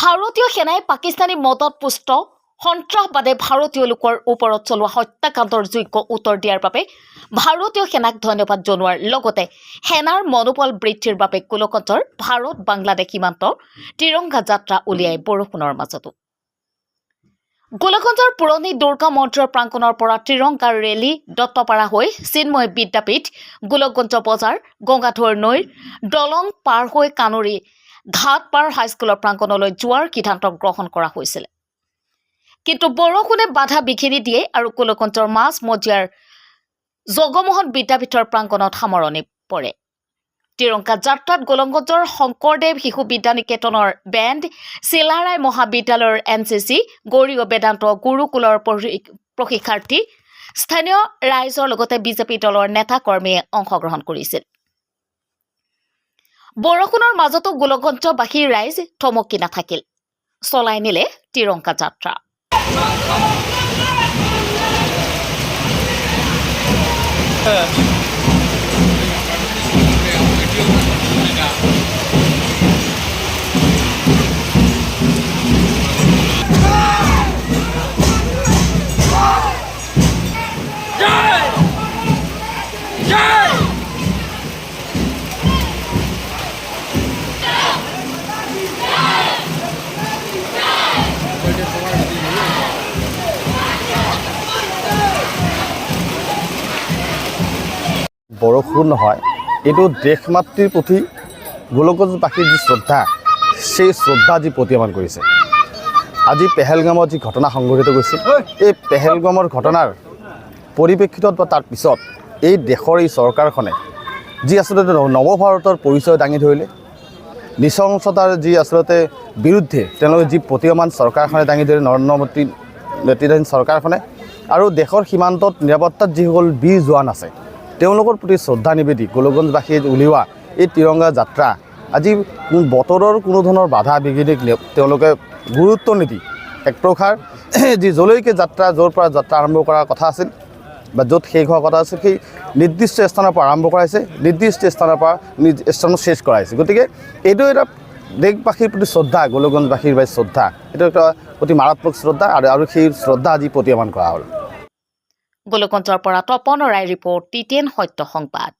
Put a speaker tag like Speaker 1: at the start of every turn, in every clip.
Speaker 1: ভাৰতীয় সেনাই পাকিস্তানী মদত পুষ্ট সন্ত্ৰাসবাদে ভাৰতীয় লোকৰ ওপৰত চলোৱা হত্যাকাণ্ডৰ যোগ্য উত্তৰ দিয়াৰ বাবে ভাৰতীয় সেনাক ধন্যবাদ জনোৱাৰ লগতে সেনাৰ মনোবল বৃদ্ধিৰ বাবে গোলকগঞ্জৰ ভাৰত বাংলাদেশ সীমান্ত তিৰংগা যাত্ৰা উলিয়াই বৰষুণৰ মাজতো গোলকগঞ্জৰ পুৰণি দুৰ্গা মন্দিৰৰ প্ৰাংগণৰ পৰা তিৰংগা ৰেলী দত্তপাৰা হৈ চিন্ময় বিদ্যাপীঠ গোলকগঞ্জ বজাৰ গংগাধৰ নৈৰ দলং পাৰ হৈ কানুৰী ঘাটপাৰ হাইস্কুলৰ প্ৰাংগণলৈ যোৱাৰ সিদ্ধান্ত গ্ৰহণ কৰা হৈছিল। কিন্তু বৰষুণে বাধা বিঘিনি দিয়ে আৰু গোলকগঞ্জৰ মাজমজিয়াৰ জগমোহন বিদ্যাপীঠৰ প্ৰাংগণত সামৰণি পৰে। তিৰংগা যাত্ৰাত গোলকগঞ্জৰ শংকৰদেৱ শিশু বিদ্যানিকেতনৰ বেণ্ড, চিলাৰাই মহাবিদ্যালয়ৰ NCC, গৌৰীয় বেদান্ত গুৰুকুলৰ প্ৰশিক্ষাৰ্থী, স্থানীয় ৰাইজৰ লগতে বিজেপি দলৰ নেতা কৰ্মীয়ে অংশগ্ৰহণ কৰিছিল। বৰষুণৰ মাজতো গোলকগঞ্জবাসীৰ ৰাইজ থমকি নাথাকিল, চলাই নিলে তিৰংগা যাত্ৰা।
Speaker 2: বৰষুণ নহয়, এইটো দেশ মাতৃৰ প্ৰতি গোলকগঞ্জবাসীৰ যি শ্ৰদ্ধা, সেই শ্ৰদ্ধা যি প্ৰতীয়মান কৰিছে। আজি পেহেলগামত যি ঘটনা সংঘটিত হৈছিল, এই পেহেলগামৰ ঘটনাৰ পৰিপ্ৰেক্ষিতত বা তাৰ পিছত এই দেশৰ এই চৰকাৰখনে যি আচলতে নৱভাৰতৰ পৰিচয় দাঙি ধৰিলে, নৃশংসতাৰ যি আচলতে বিৰুদ্ধে তেওঁলোকে যি প্ৰতীয়মান চৰকাৰখনে দাঙি ধৰিলে, নৰেন্দ্ৰ মোদী নেতৃত্বাধীন চৰকাৰখনে, আৰু দেশৰ সীমান্তত নিৰাপত্তাত যিসকল বীৰ জোৱান আছে তেওঁলোকৰ প্ৰতি শ্ৰদ্ধা নিবেদি গোলকগঞ্জবাসীয়ে উলিওৱা এই তিৰংগা যাত্ৰা আজি বতৰৰ কোনো ধৰণৰ বাধা বিঘিনিক তেওঁলোকে গুৰুত্ব নিদি এক প্ৰকাৰ যি যলৈকে যাত্ৰা, য'ৰ পৰা যাত্ৰা আৰম্ভ কৰাৰ কথা আছিল বা য'ত শেষ হোৱাৰ কথা আছিল, সেই নিৰ্দিষ্ট স্থানৰ পৰা আৰম্ভ কৰাইছে, নিৰ্দিষ্ট স্থানৰ পৰা স্থানত শেষ কৰাইছে। গতিকে এইটো এটা দেশবাসীৰ প্ৰতি শ্ৰদ্ধা, গোলকগঞ্জবাসীৰ প্ৰতি শ্ৰদ্ধা, এইটো এটা অতি মাৰাত্মক শ্ৰদ্ধা আৰু সেই শ্ৰদ্ধা আজি প্ৰতীয়মান কৰা হ'ল।
Speaker 1: গোলকগঞ্জৰ পৰা তপন ৰায় ৰিপৰ্ট, TTN সত্য সংবাদ।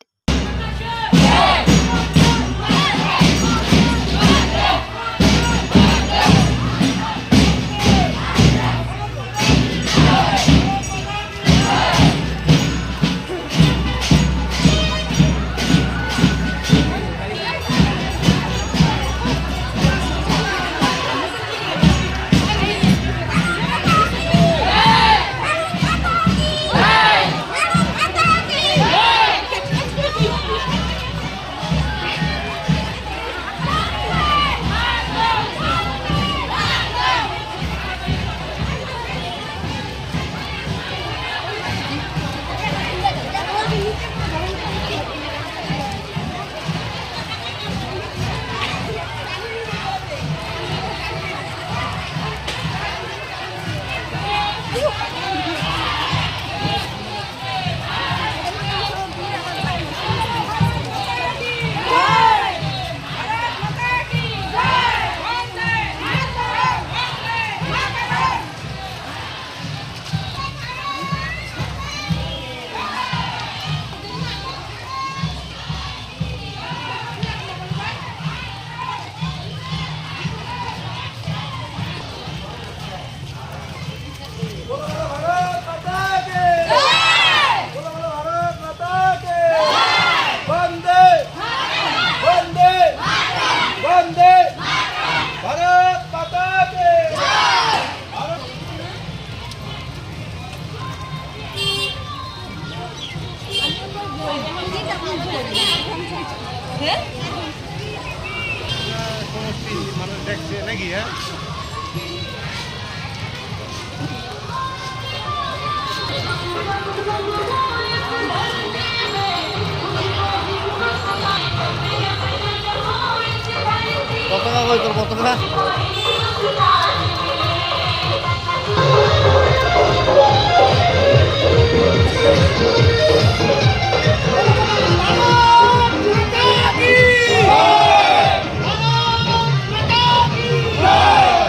Speaker 3: Hey!